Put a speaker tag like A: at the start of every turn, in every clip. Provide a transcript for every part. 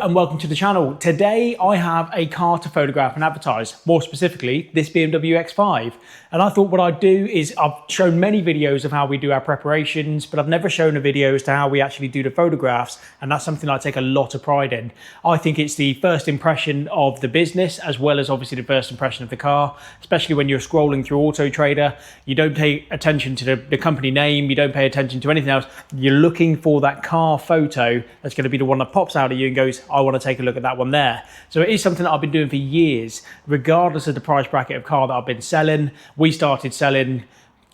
A: and welcome to the channel. Today I have a car to photograph and advertise, more specifically this BMW X5. And I thought what I'd do is, I've shown many videos of how we do our preparations, but I've never shown a video as to how we actually do the photographs, and that's something I take a lot of pride in. I think it's the first impression of the business as well as obviously the first impression of the car, especially when you're scrolling through Auto Trader. You don't pay attention to the company name, you don't pay attention to anything else. You're looking for that car photo that's going to be the one that pops out at you and goes, I want to take a look at that one there. So it is something that I've been doing for years, regardless of the price bracket of car that I've been selling. We started selling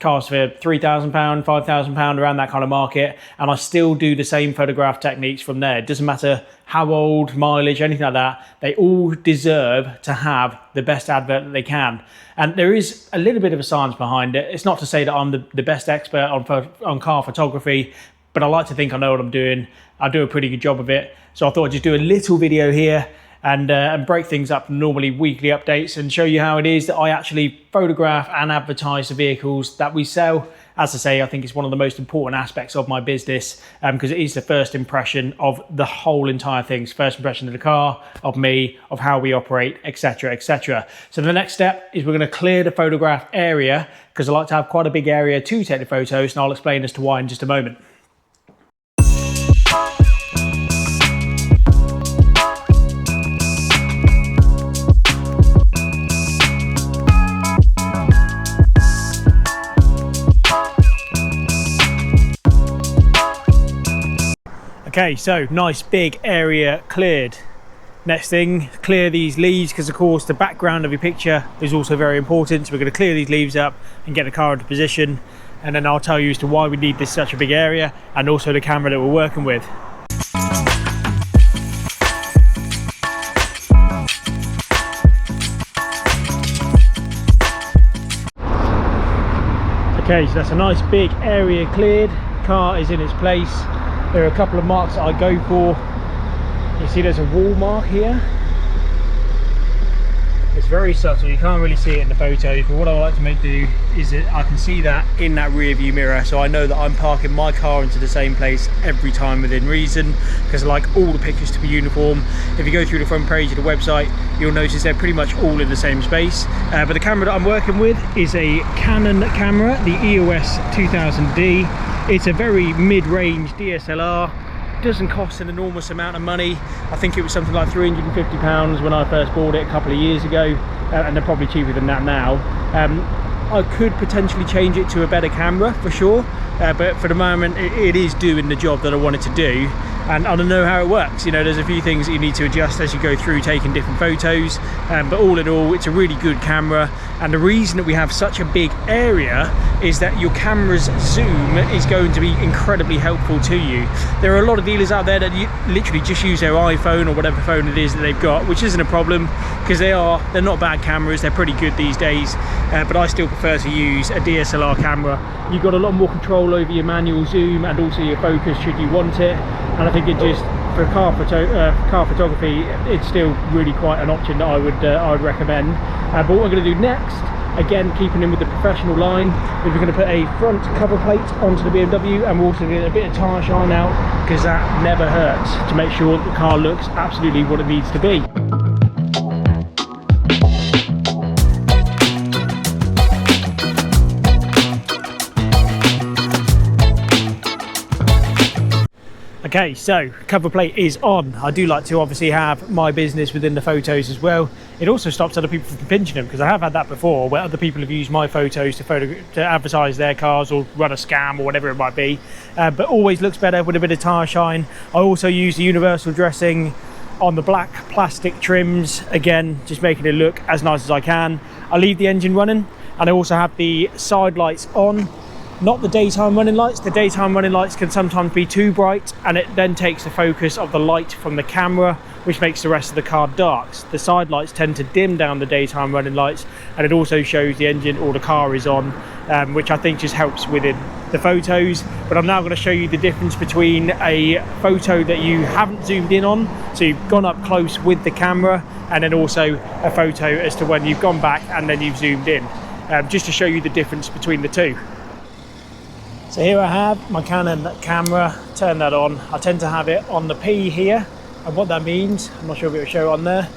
A: cars for £3,000, £5,000, around that kind of market, and I still do the same photograph techniques from there. It doesn't matter how old, mileage, anything like that. They all deserve to have the best advert that they can. And there is a little bit of a science behind it. It's not to say that I'm the best expert on car photography, but I like to think I know what I'm doing. I do a pretty good job of it. So I thought I'd just do a little video here and break things up, normally weekly updates, and show you how it is that I actually photograph and advertise the vehicles that we sell. As I say, I think it's one of the most important aspects of my business, because it is the first impression of the whole entire thing. It's first impression of the car, of me, of how we operate, etc, etc. So the next step is we're going to clear the photograph area, because I like to have quite a big area to take the photos, and I'll explain as to why in just a moment. Okay, so nice big area cleared. Next thing, clear these leaves, because of course the background of your picture is also very important. So we're going to clear these leaves up and get the car into position, and then I'll tell you as to why we need this such a big area, and also the camera that we're working with. Okay, so that's a nice big area cleared. Car is in its place. There are a couple of marks that I go for. You see there's a wall mark here. It's very subtle, you can't really see it in the photo, but what I like to do is that I can see that in that rear view mirror, so I know that I'm parking my car into the same place every time within reason, because I like all the pictures to be uniform. If you go through the front page of the website, you'll notice they're pretty much all in the same space. But the camera that I'm working with is a Canon camera, the EOS 2000D. It's a very mid-range DSLR. Doesn't cost an enormous amount of money. I think it was something like £350 when I first bought it a couple of years ago, and they're probably cheaper than that now. I could potentially change it to a better camera for sure, but for the moment it is doing the job that I want it to do, and I don't know how it works. You know, there's a few things that you need to adjust as you go through taking different photos, but all in all it's a really good camera. And the reason that we have such a big area is that your camera's zoom is going to be incredibly helpful to you. There are a lot of dealers out there that literally just use their iPhone or whatever phone it is that they've got, which isn't a problem, because they're not bad cameras, they're pretty good these days, but I still prefer to use a DSLR camera. You've got a lot more control over your manual zoom and also your focus should you want it, and I think it just, for car photography, it's still really quite an option that I would recommend. But what we're going to do next, again keeping in with the professional line, is we're going to put a front cover plate onto the BMW, and we're also going to get a bit of tyre shine out, because that never hurts, to make sure that the car looks absolutely what it needs to be. Okay, so cover plate is on. I do like to obviously have my business within the photos as well. It also stops other people from pinching them, because I have had that before where other people have used my photos to advertise their cars or run a scam or whatever it might be, but always looks better with a bit of tyre shine. I also use the universal dressing on the black plastic trims, again just making it look as nice as I can. I leave the engine running, and I also have the side lights on. Not the daytime running lights. The daytime running lights can sometimes be too bright, and it then takes the focus of the light from the camera, which makes the rest of the car dark. The side lights tend to dim down the daytime running lights, and it also shows the engine or the car is on, which I think just helps within the photos. But I'm now going to show you the difference between a photo that you haven't zoomed in on, so you've gone up close with the camera, and then also a photo as to when you've gone back and then you've zoomed in, just to show you the difference between the two. So here I have my Canon camera, turn that on. I tend to have it on the P here. And what that means, I'm not sure if it will show on there,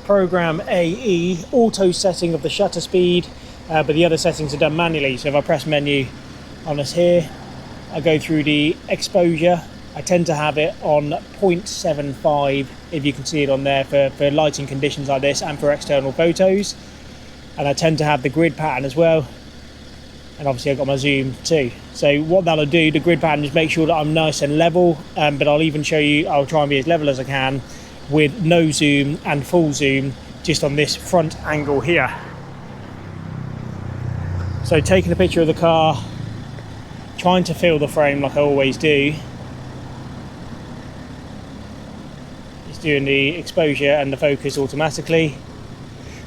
A: program AE, auto setting of the shutter speed, but the other settings are done manually. So if I press menu on this here, I go through the exposure. I tend to have it on 0.75, if you can see it on there, for lighting conditions like this and for external photos. And I tend to have the grid pattern as well. And obviously I've got my zoom too. So what that'll do, the grid pattern, is make sure that I'm nice and level, but I'll even show you, I'll try and be as level as I can with no zoom and full zoom just on this front angle here. So taking a picture of the car, trying to fill the frame like I always do. It's doing the exposure and the focus automatically.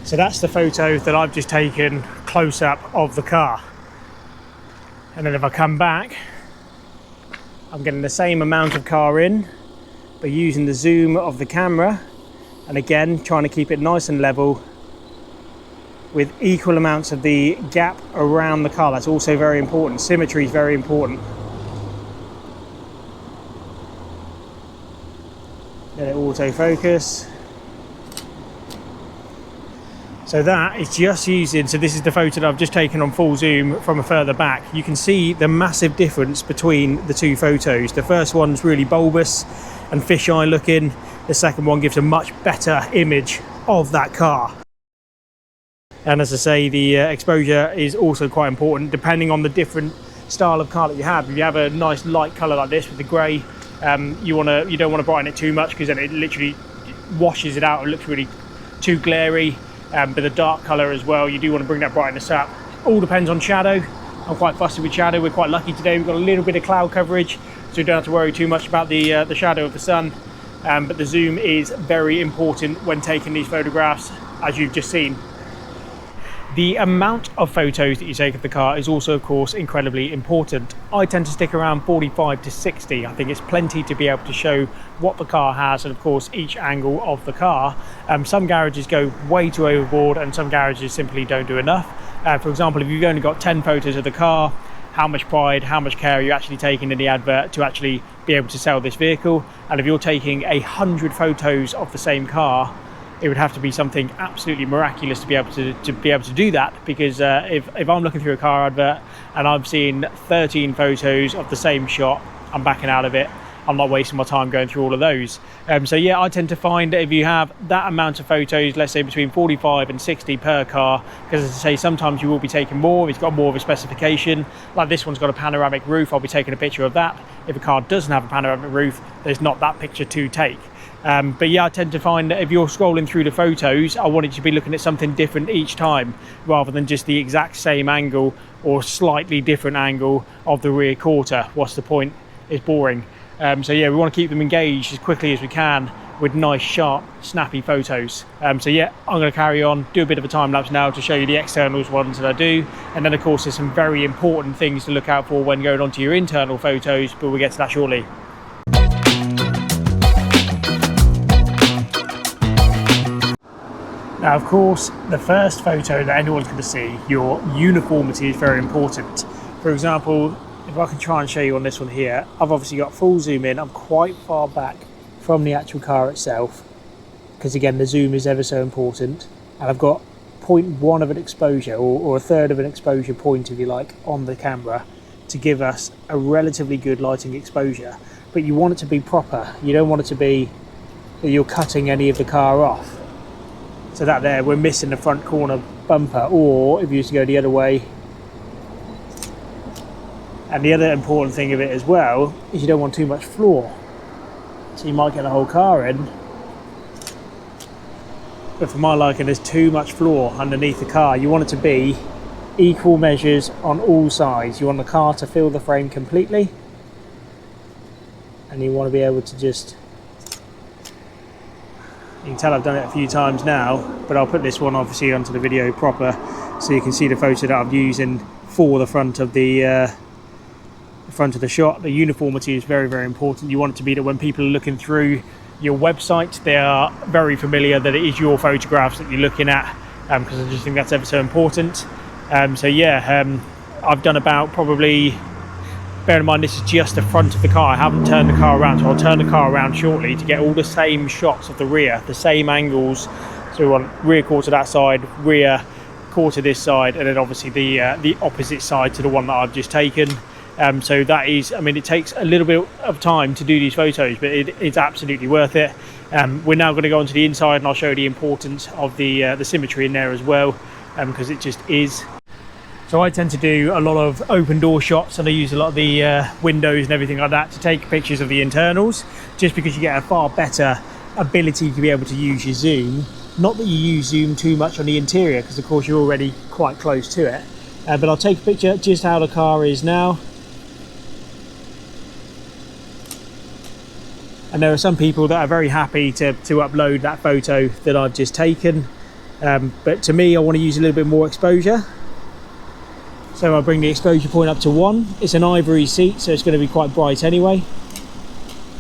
A: So that's the photo that I've just taken close up of the car. And then if I come back, I'm getting the same amount of car in, but using the zoom of the camera, and again trying to keep it nice and level with equal amounts of the gap around the car. That's also very important. Symmetry is very important. Let it autofocus. So that is just using, so this is the photo that I've just taken on full zoom from a further back. You can see the massive difference between the two photos. The first one's really bulbous and fisheye looking. The second one gives a much better image of that car. And as I say, the exposure is also quite important depending on the different style of car that you have. If you have a nice light colour like this with the grey, you don't want to brighten it too much, because then it literally washes it out and looks really too glary. But the dark colour as well, you do want to bring that brightness up. All depends on shadow. I'm quite fussy with shadow. We're quite lucky today. We've got a little bit of cloud coverage, so we don't have to worry too much about the shadow of the sun. But the zoom is very important when taking these photographs, as you've just seen. The amount of photos that you take of the car is also, of course, incredibly important. I tend to stick around 45 to 60. I think it's plenty to be able to show what the car has, and of course each angle of the car. Some garages go way too overboard, and some garages simply don't do enough. For example, if you've only got 10 photos of the car, how much pride, how much care are you actually taking in the advert to actually be able to sell this vehicle? And if you're taking 100 photos of the same car, it would have to be something absolutely miraculous to be able to do that, because if I'm looking through a car advert and I'm seeing 13 photos of the same shot, I'm backing out of it. I'm not wasting my time going through all of those. So yeah, I tend to find that if you have that amount of photos, let's say between 45 and 60 per car, because as I say, sometimes you will be taking more, it's got more of a specification. Like this one's got a panoramic roof, I'll be taking a picture of that. If a car doesn't have a panoramic roof, there's not that picture to take. But yeah, I tend to find that if you're scrolling through the photos, I want you to be looking at something different each time, rather than just the exact same angle or slightly different angle of the rear quarter. What's the point? It's boring. So yeah, we want to keep them engaged as quickly as we can with nice, sharp, snappy photos. So yeah, I'm going to carry on, do a bit of a time lapse now to show you the externals ones that I do. And then of course there's some very important things to look out for when going onto your internal photos, but we'll get to that shortly. Now, of course, the first photo that anyone's going to see, your uniformity is very important. For example, if I can try and show you on this one here, I've obviously got full zoom in. I'm quite far back from the actual car itself, because again, the zoom is ever so important. And I've got 0.1 of an exposure, or a third of an exposure point, if you like, on the camera to give us a relatively good lighting exposure. But you want it to be proper. You don't want it to be that you're cutting any of the car off. So that there, we're missing the front corner bumper, or if you used to go the other way. And the other important thing of it as well is you don't want too much floor. So you might get the whole car in, but for my liking there's too much floor underneath the car. You want it to be equal measures on all sides. You want the car to fill the frame completely, and you want to be able to just, you can tell I've done it a few times now, but I'll put this one obviously onto the video proper so you can see the photo that I'm using for the front of the shot. The uniformity is very, very important. You want it to be that when people are looking through your website, they are very familiar that it is your photographs that you're looking at, because I just think that's ever so important. So yeah, I've done about probably Bear in mind this is just the front of the car, I haven't turned the car around, so I'll turn the car around shortly to get all the same shots of the rear, the same angles. So we want rear quarter that side, rear quarter this side, and then obviously the opposite side to the one that I've just taken. So that is, I mean, it takes a little bit of time to do these photos, but it's absolutely worth it. We're now going to go onto the inside and I'll show you the importance of the symmetry in there as well, because it just is. So I tend to do a lot of open door shots, and I use a lot of the windows and everything like that to take pictures of the internals, just because you get a far better ability to be able to use your zoom. Not that you use zoom too much on the interior, because of course you're already quite close to it. But I'll take a picture just how the car is now. And there are some people that are very happy to upload that photo that I've just taken. But to me, I want to use a little bit more exposure. So I'll bring the exposure point up to 1. It's an ivory seat, so it's going to be quite bright anyway.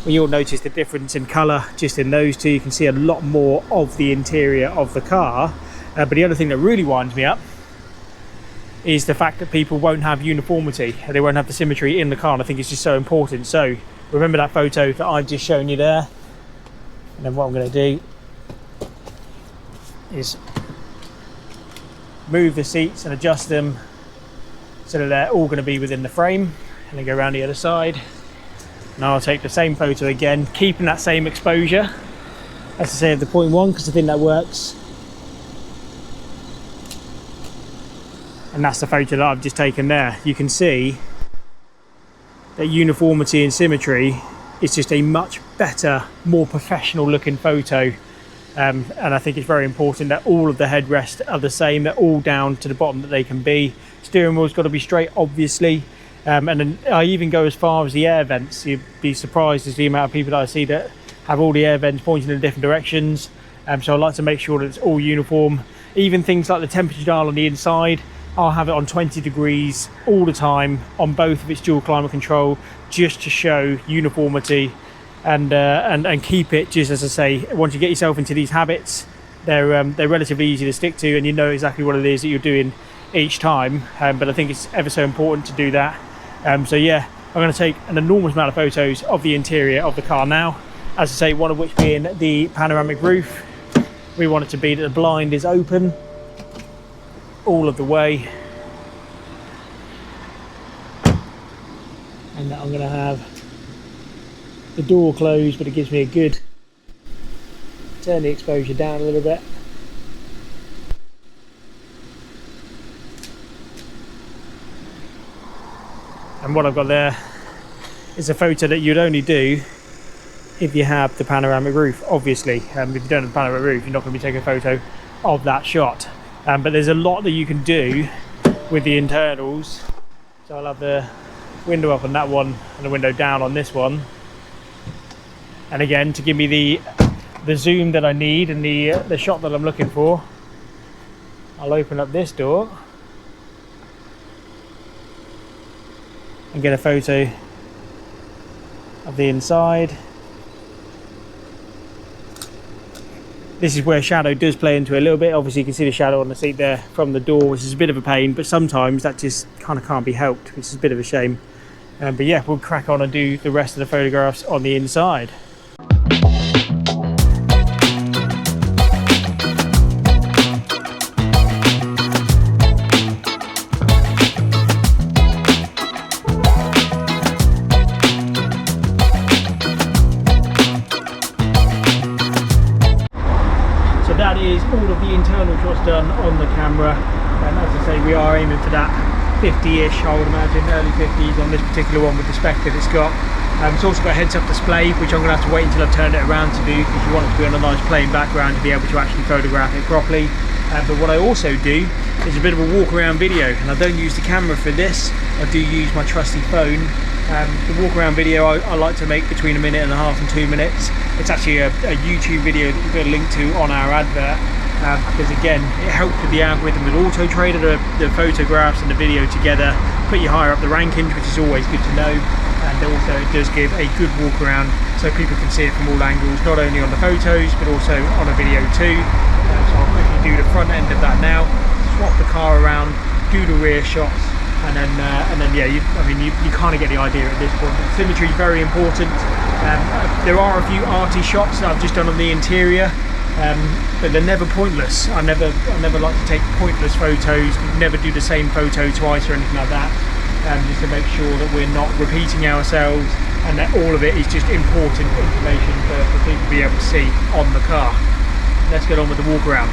A: Well, you'll notice the difference in colour just in those two. You can see a lot more of the interior of the car. But the other thing that really winds me up is the fact that people won't have uniformity. They won't have the symmetry in the car, and I think it's just so important. So remember that photo that I've just shown you there. And then what I'm going to do is move the seats and adjust them so that they're all going to be within the frame, and then go around the other side. Now I'll take the same photo again, keeping that same exposure, as I say, of the 0.1, because I think that works. And that's the photo that I've just taken there. You can see that uniformity and symmetry is just a much better, more professional looking photo. And I think it's very important that all of the headrests are the same. They're all down to the bottom that they can be. Steering wheel's got to be straight, obviously. And then I even go as far as the air vents. You'd be surprised as the amount of people that I see that have all the air vents pointing in different directions. So I like to make sure that it's all uniform. Even things like the temperature dial on the inside, I'll have it on 20 degrees all the time on both of its dual climate control, just to show uniformity and keep it, just as I say, once you get yourself into these habits, they're relatively easy to stick to, and you know exactly what it is that you're doing each time. But I think it's ever so important to do that. So yeah, I'm going to take an enormous amount of photos of the interior of the car now. As I say, one of which being the panoramic roof. We want it to be that the blind is open all of the way, and that I'm going to have the door closed, but it gives me a good, turn the exposure down a little bit. And what I've got there is a photo that you'd only do if you have the panoramic roof, obviously. If you don't have the panoramic roof, you're not going to be taking a photo of that shot. But there's a lot that you can do with the internals. So I'll have the window up on that one and the window down on this one. And again, to give me the zoom that I need and the shot that I'm looking for, I'll open up this door and get a photo of the inside. This is where shadow does play into it a little bit. Obviously you can see the shadow on the seat there from the door, which is a bit of a pain, but sometimes that just kind of can't be helped, which is a bit of a shame. But yeah, we'll crack on and do the rest of the photographs on the inside. That is all of the internal shots done on the camera, and as I say, we are aiming for that 50-ish, I would imagine, early 50s on this particular one with the spec that it's got. It's also got a heads-up display, which I'm going to have to wait until I've turned it around to do, because you want it to be on a nice plain background to be able to actually photograph it properly. But what I also do is a bit of a walk-around video, and I don't use the camera for this, I do use my trusty phone. The walk-around video I like to make between 1.5 minutes and 2 minutes. It's actually a YouTube video that you've got a link to on our advert, because again, it helps with the algorithm with Auto Trader, the photographs and the video together, put you higher up the rankings, which is always good to know. And also it does give a good walk around so people can see it from all angles, not only on the photos but also on a video too. So I'll quickly do the front end of that now, swap the car around, do the rear shots, and then yeah, you kind of get the idea at this point. Symmetry is very important. There are a few arty shots that I've just done on the interior, but they're never pointless. I never like to take pointless photos. Never do the same photo twice or anything like that. Just to make sure that we're not repeating ourselves, and that all of it is just important information for people to be able to see on the car. Let's get on with the walk around.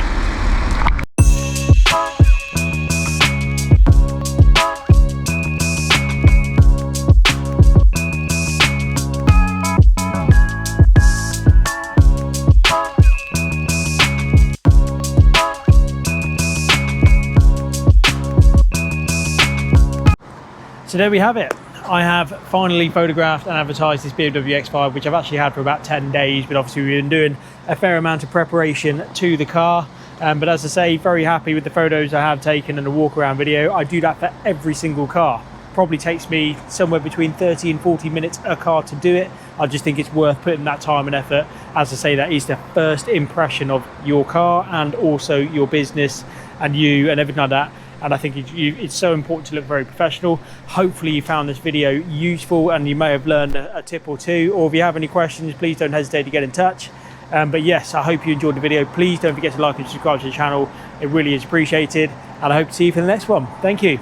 A: So there we have it. I have finally photographed and advertised this BMW X5, which I've actually had for about 10 days, but obviously we've been doing a fair amount of preparation to the car. But as I say, very happy with the photos I have taken and the walk around video. I do that for every single car. Probably takes me somewhere between 30 and 40 minutes a car to do it. I just think it's worth putting that time and effort. As I say, that is the first impression of your car and also your business and you and everything like that. And I think it's so important to look very professional. Hopefully you found this video useful and you may have learned a tip or two, or if you have any questions, please don't hesitate to get in touch. But yes, I hope you enjoyed the video. Please don't forget to like and subscribe to the channel. It really is appreciated, and I hope to see you for the next one. Thank you.